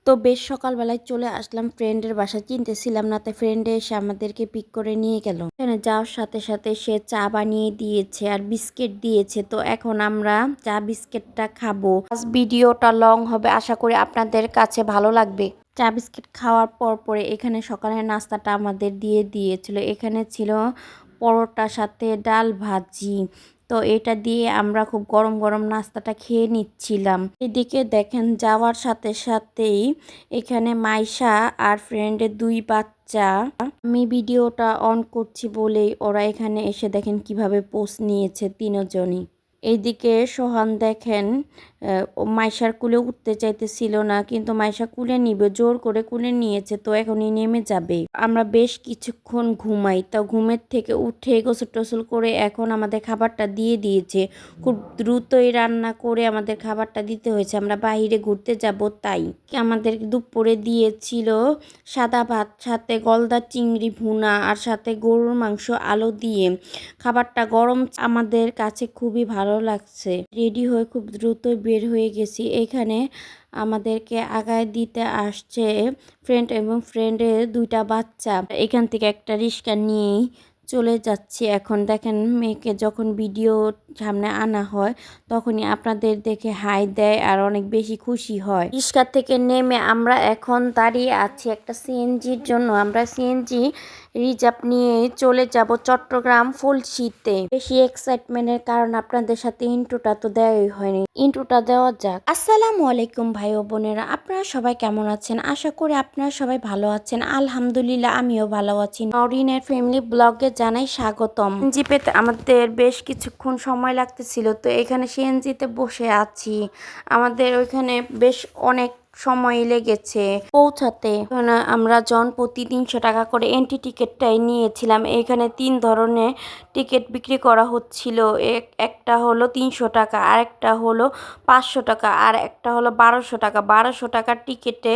তো বেশ সকালবেলায় চলে আসলাম ফ্রেন্ডের বাসায়, চিনতেছিলাম না, তাই ফ্রেন্ডে এসে আমাদেরকে পিক করে নিয়ে গেল। এখানে যাওয়ার সাথে সাথে সে চা বানিয়ে দিয়েছে আর বিস্কিট দিয়েছে। তো এখন আমরা চা বিস্কিটটা খাবো। আজ ভিডিওটা লং হবে, আশা করি আপনাদের কাছে ভালো লাগবে। চা বিস্কিট খাওয়ার পরে এখানে সকালের নাস্তাটা আমাদের দিয়ে দিয়েছিল। এখানে ছিল পরোটার সাথে ডাল ভাজি। তো এটা দিয়ে আমরা খুব গরম গরম নাস্তাটা খেয়ে নিচ্ছিলাম। এদিকে দেখেন যাওয়ার সাথে সাথেই এখানে মাইশা আর ফ্রেন্ডের দুই বাচ্চা, আমি ভিডিওটা অন করছি বলেই ওরা এখানে এসে দেখেন কিভাবে পোজ নিয়েছে তিনজনই। এইদিকে সোহান দেখেন মাইশার কুলে উঠতে চাইতেছিল না, কিন্তু মাইশা কুলে নিবে, জোর করে কুলে নিয়েছে। তো এখনই নেমে যাবে। আমরা বেশ কিছুক্ষণ ঘুমাই, তা ঘুমের থেকে উঠে গোসল টোসল করে এখন আমাদের খাবারটা দিয়ে দিয়েছে। খুব দ্রুতই রান্না করে আমাদের খাবারটা দিতে হয়েছে, আমরা বাইরে ঘুরতে যাব তাই। আমাদের দুপুরে দিয়েছিল সাদা ভাত, সাথে গলদা চিংড়ি ভুনা আর সাথে গরুর মাংস আলু দিয়ে। খাবারটা গরম, আমাদের কাছে খুবই ভালো লাগছে। রেডি হয়ে খুব দ্রুতই বের হয়ে গেছি। এখানে আমাদেরকে আগায় দিতে আসছে ফ্রেন্ড এবং ফ্রেন্ডের দুইটা বাচ্চা। এখান থেকে একটা রিক্সা নিয়েই চলে যাচ্ছি। এখন দেখেন মেয়েকে যখন ভিডিও সামনে আনা হয় তখনই আপনাদের দেখে হাই দেয় আর অনেক বেশি খুশি হয়। রিক্সা থেকে নেমে আমরা এখন দাঁড়িয়ে আছি একটা সিএনজির জন্য। আমরা সিএনজি রিজার্ভ নিয়ে চলে যাব চট্টগ্রাম ফুলশিতে। বেশি এক্সাইটমেন্টের কারণ আপনাদের সাথে ইন্ট্রোটা তো দেওয়াই হয়নি, ইন্ট্রোটা দেওয়া যাক। আসসালামু আলাইকুম ভাই ও বোনেরা, আপনারা সবাই কেমন আছেন? আশা করি আপনারা সবাই ভালো আছেন। আলহামদুলিল্লাহ আমিও ভালো আছি। নরিনের ফ্যামিলি ব্লগে জানাই স্বাগতম। জিপেতে আমাদের বেশ কিছুক্ষণ সময় লাগতেছিল, তো এখানে সিএনজিতে বসে আছি। আমাদের ওইখানে বেশ অনেক সময় লেগেছে পৌঁছাতে। আমরা প্রতি 300 টাকা করে এন্ট্রি টিকিটটাই নিয়েছিলাম। এখানে 3 ধরনের টিকিট বিক্রি করা হচ্ছিল। একটা হলো 300 টাকা, আরেকটা হলো 500 টাকা, আর একটা হলো 1200 টাকা। 1200 টাকার টিকিটে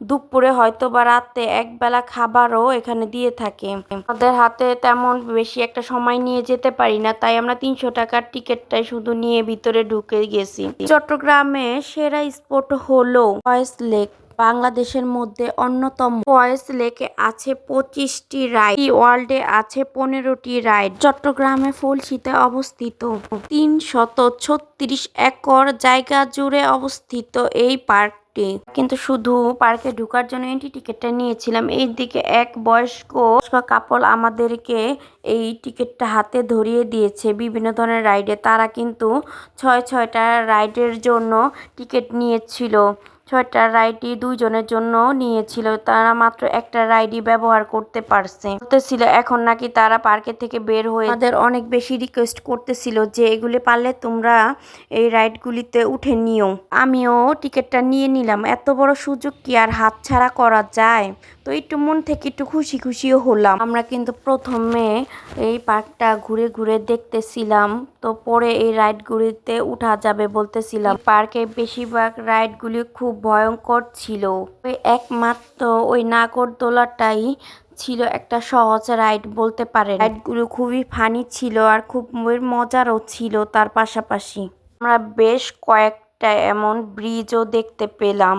দুপুরে হয়তো বা রাতে একবেলা খাবারও এখানে দিয়ে থাকে। আমাদের হাতে তেমন বেশি একটা সময় নিয়ে যেতে পারি না, তাই আমরা 300 টাকার টিকিটটাই শুধু নিয়ে ভিতরে ঢুকে গেছি। চট্টগ্রামে সেরা স্পট হলো ফয়েজ লেক। বাংলাদেশের মধ্যে অন্যতম। ফয়েজ লেকে আছে 25টি রাইড, ওয়ার্ল্ডে আছে 15টি রাইড। চট্টগ্রামে ফুলশিতে অবস্থিত 336 একর জায়গা জুড়ে অবস্থিত এই পার্কটি। কিন্তু শুধু পার্কে ঢোকার জন্য এন্ট্রি টিকিটটা নিয়েছিলাম। এইদিকে এক বয়স্ক কাপল আমাদেরকে এই টিকিটটা হাতে ধরিয়ে দিয়েছে বিভিন্ন ধরনের রাইডে। তারা কিন্তু 6টা রাইডের জন্য টিকিট নিয়েছিল। 6টা রাইডই 2 জনের জন্য নিয়েছিল। তারা মাত্র একটা রাইডই ব্যবহার করতে পারছে। বলতেছিল এখন নাকি তারা পার্কে থেকে বের হয়ে আমাদের অনেক বেশি রিকোয়েস্ট করতেছিল যে এগুলি পারলে তোমরা এই রাইডগুলিতে উঠে নিও। আমিও টিকিটটা নিয়ে নিলাম। এত বড় সুযোগ কি আর হাতছাড়া করা যায়? তো একটু মন থেকে একটু খুশি খুশিও হলাম। আমরা কিন্তু প্রথমে এই পার্কটা ঘুরে ঘুরে দেখতেছিলাম, তো পরে এই রাইডগুলিতে উঠা যাবে বলতেছিলাম। পার্কে বেশিরভাগ রাইডগুলি খুব ভয়ঙ্কর ছিল। ওই একমাত্র ওই নাগরদোলাটাই ছিল একটা সহজ রাইড বলতে পারেন। রাইডগুলো খুবই ফানি ছিল আর খুব মজারও ছিল। তার পাশাপাশি আমরা বেশ কয়েকটা এমন ব্রিজও দেখতে পেলাম।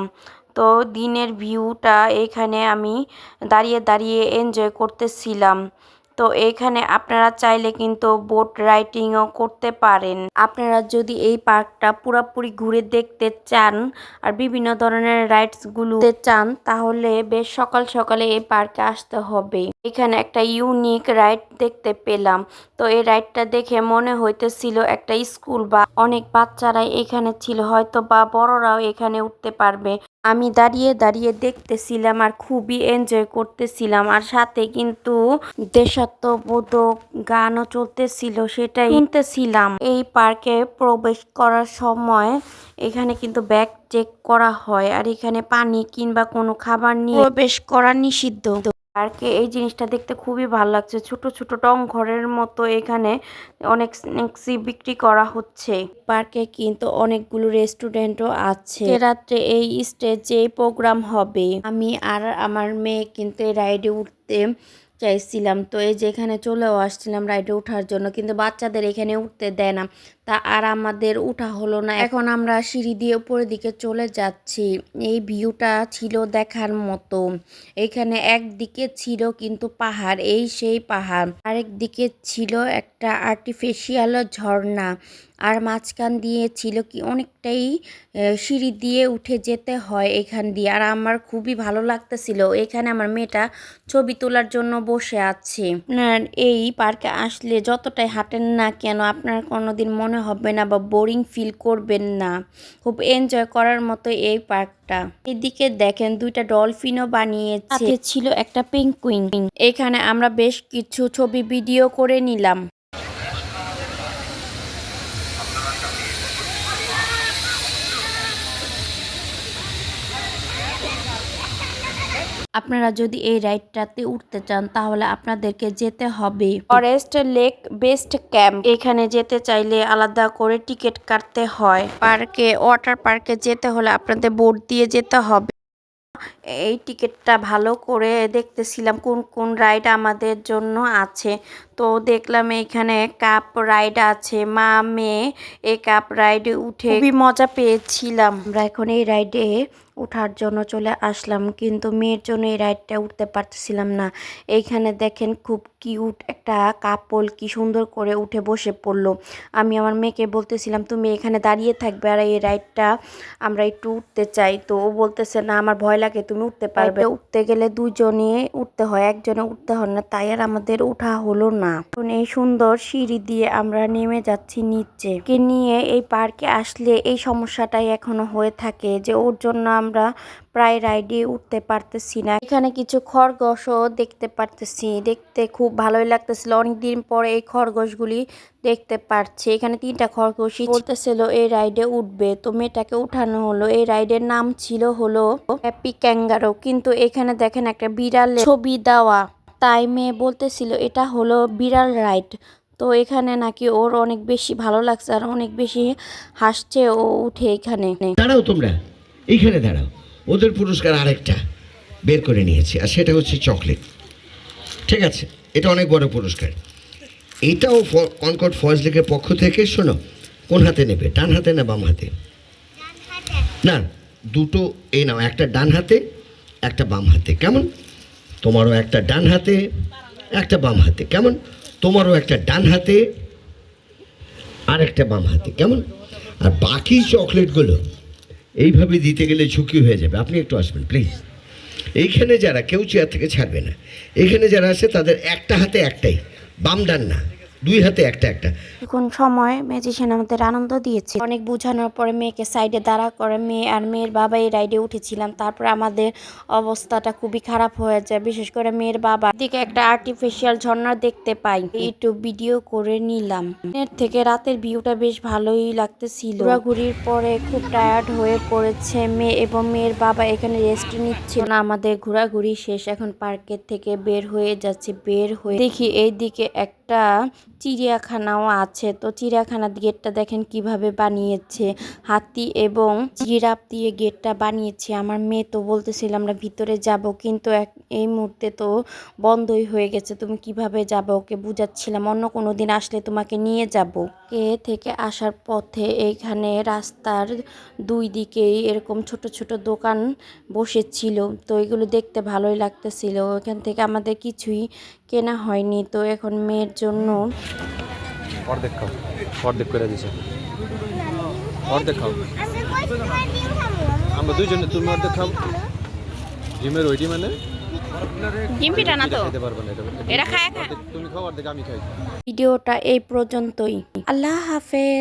তো দিনের ভিউটা এখানে আমি দাঁড়িয়ে দাঁড়িয়ে এনজয় করতেছিলাম। তো এখানে আপনারা চাইলে কিন্তু বোট রাইডিংও করতে পারেন। আপনারা যদি এই পার্কটা পুরোপুরি ঘুরে দেখতে চান আর বিভিন্ন ধরনের রাইডসগুলো চান, তাহলে বেশ সকাল সকালে এই পার্কে আসতে হবে। এখানে একটা ইউনিক রাইড দেখতে পেলাম। তো এই রাইডটা দেখে মনে হইতেছিল একটা স্কুল বা অনেক বাচ্চারাই এখানে ছিল, হয়তো বা বড়রাও এখানে উঠতে পারবে। আমি দাঁড়িয়ে দাঁড়িয়ে দেখতেছিলাম আর খুবই এনজয় করতেছিলাম। আর সাথে কিন্তু দেশাত্মবোধক গানও চলতেছিল, সেটাই শুনতেছিলাম। এই পার্কে প্রবেশ করার সময় এখানে কিন্তু ব্যাগ চেক করা হয়, আর এখানে পানি কিংবা কোনো খাবার নিয়ে প্রবেশ করা নিষিদ্ধ। পার্কে এই জিনিসটা দেখতে খুবই ভালো লাগছে। ছোট ছোট টং ঘরের মতো এখানে অনেক স্ন্যাক্সই বিক্রি করা হচ্ছে। পার্কে কিন্তু অনেকগুলো রেস্টুরেন্টও আছে। রাত্রে এই স্টেজে প্রোগ্রাম হবে। আমি আর আমার মেয়ে কিন্তু এই রাইডে উঠতে চাইছিলাম, তো এই যেখানে চলেও আসছিলাম রাইডে ওঠার জন্য, কিন্তু বাচ্চাদের এখানে উঠতে দেয় না। তা আর আমাদের উঠা হলো না। এখন আমরা সিঁড়ি দিয়ে উপরের দিকে চলে যাচ্ছি। এই ভিউটা ছিল দেখার মতো। এখানে একদিকে ছিল কিন্তু পাহাড়, এই সেই পাহাড়, আরেক দিকে ছিল একটা আর্টিফিশিয়াল ঝর্ণা, আর মাঝখান দিয়ে ছিল কি অনেকটাই সিঁড়ি দিয়ে উঠে যেতে হয় এখান দিয়ে। আর আমার খুবই ভালো লাগতেছিল। এখানে আমার মেয়েটা ছবি তোলার জন্য বসে আছে। আপনার এই পার্কে আসলে যতটাই হাঁটেন না কেন আপনার কোনোদিন মনে হবে না বা বোরিং ফিল করবেন না। খুব এনজয় করার মতো এই পার্কটা। এদিকে দেখেন দুইটা ডলফিনও বানিয়েছে, সাথে ছিল একটা পেঙ্গুইন। এখানে আমরা বেশ কিছু ছবি ভিডিও করে নিলাম। আপনারা যদি এই রাইডটাতে উঠতে চান তাহলে আপনাদেরকে যেতে হবে ফরেস্ট লেক বেস্ট ক্যাম্প। এখানে যেতে চাইলে আলাদা করে টিকিট কাটতে হয়। ওয়াটার পার্কে যেতে হলে আপনাদের বোট দিয়ে যেতে হবে। এই টিকিটটা ভালো করে দেখতেছিলাম কোন কোন রাইড আমাদের জন্য আছে। তো দেখলাম এখানে কাপ রাইড আছে, মা মেয়ে এই কাপ রাইডে উঠে খুবই মজা পেয়েছিলাম। আমরা এখন এই রাইডে ওঠার জন্য চলে আসলাম, কিন্তু মেয়ের জন্য এই রাইডটা উঠতে পারতেছিলাম না। এইখানে দেখেন খুব কিউট একটা কাপল কি সুন্দর করে উঠে বসে পড়লো। আমি আমার মেয়েকে বলতেছিলাম তুমি এখানে দাঁড়িয়ে থাকবে আর এই রাইডটা আমরা একটু উঠতে চাই। তো ও বলতেছে না আমার ভয় লাগে, তুমি উঠতে পারবে। উঠতে গেলে দুজনে উঠতে হয়, একজনে উঠতে হয় না, তাই আর আমাদের উঠা হলো না। এখন এই সুন্দর সিঁড়ি দিয়ে আমরা নেমে যাচ্ছি নিচে। কে নিয়ে এই পার্কে আসলে এই সমস্যাটাই এখনো হয়ে থাকে যে ওর জন্য আমরা প্রায় রাইডে উঠতে পারতেছি না। এখানে কিছু খরগোশও দেখতে পারতেছি, দেখতে খুব ভালোই লাগতেছিল। অনেকদিন পরে এই খরগোশগুলি দেখতে পারছি। এখানে 3টা খরগোশই বলতেছিল এই রাইডে উঠবে, তো মেয়েটাকে উঠানো হলো। এই রাইডের নাম ছিল হলো হ্যাপি ক্যাঙ্গারো, কিন্তু এখানে দেখেন একটা বিড়ালের ছবি দেওয়া, তাই মেয়ে বলতেছিল এটা হলো বিড়াল রাইড। তো এখানে নাকি ওর অনেক বেশি ভালো লাগছে আর অনেক বেশি হাসছে ও উঠে। এখানে দাঁড়াও, তোমরা এইখানে দাঁড়াও। ওদের পুরস্কার আরেকটা বের করে নিয়েছি, আর সেটা হচ্ছে চকলেট। ঠিক আছে, এটা অনেক বড় পুরস্কার। এটাও কনকর্ড ফয়েজ লেকের পক্ষ থেকে। শোনো, কোন হাতে নেবে, ডান হাতে না বাম হাতে? না, দুটো এই নাও, একটা ডান হাতে একটা বাম হাতে, কেমন? তোমারও একটা ডান হাতে একটা বাম হাতে, কেমন? তোমারও একটা ডান হাতে আর একটা বাম হাতে, কেমন? আর বাকি চকলেটগুলো এইভাবে দিতে গেলে ঝুঁকি হয়ে যাবে। আপনি একটু আসবেন প্লিজ। এইখানে যারা কেউ চেয়ার থেকে ছাড়বে না। এখানে যারা আছে তাদের একটা হাতে একটাই, বাম ডান না, 2 হাতে একটা একটা। এখন সময় ম্যাজিশিয়ান আমাদের আনন্দ দিয়েছে। অনেক বোঝানোর পরে মেয়েকে সাইডে দাঁড়া করে মেয়ে আর মেয়ের বাবা এই রাইডে উঠেছিলাম। তারপর আমাদের অবস্থাটা খুবই খারাপ হয়ে যায়, বিশেষ করে মেয়ের বাবা। দিকে একটা আর্টিফিশিয়াল ঝর্ণা দেখতে পাই, একটু ভিডিও করে নিলাম। এর থেকে রাতের ভিউটা বেশ ভালোই লাগতেছিল। ঘোরাঘুরির পরে খুব টায়ার্ড হয়ে পড়েছে মেয়ে এবং মেয়ের বাবা এখানে রেস্ট নিচ্ছে। আমাদের ঘোরাঘুরি শেষ, এখন পার্কের থেকে বের হয়ে যাচ্ছে। বের হয়ে দেখি এই দিকে একটা চিড়িয়াখানাও আছে। তো চিড়িয়াখানার গেটটা দেখেন কিভাবে বানিয়েছে, হাতি এবং জিরাফ দিয়ে গেটটা বানিয়েছে। আমার মেয়ে তো বলতেছিল আমরা ভিতরে যাব, কিন্তু এই মুহূর্তে তো বন্ধই হয়ে গেছে, তুমি কিভাবে যাবে? ওকে বুঝাচ্ছিলাম অন্য কোনো দিন আসলে তোমাকে নিয়ে যাব। থেকে আসার পথে এইখানে রাস্তার 2 দিকেই এরকম ছোট ছোট দোকান বসেছিল, তো এগুলো দেখতে ভালোই লাগতেছিল। এখান থেকে আমাদের কিছুই কেনা হয়নি। তো এখন মেয়ের জন্য অর্ধেক খাও, অর্ধেক করে দিছে, অর্ধেক খাও। আমরা দুইজনে, তুমি অর্ধেক খাও। ডিমের ওইটি মানে ডিম পিঠা না তো, খেতে পারবো না এটা খায়। তুমি খাও অর্ধেক, আমি খাই। ভিডিওটা এই পর্যন্তই। আল্লাহ হাফেজ।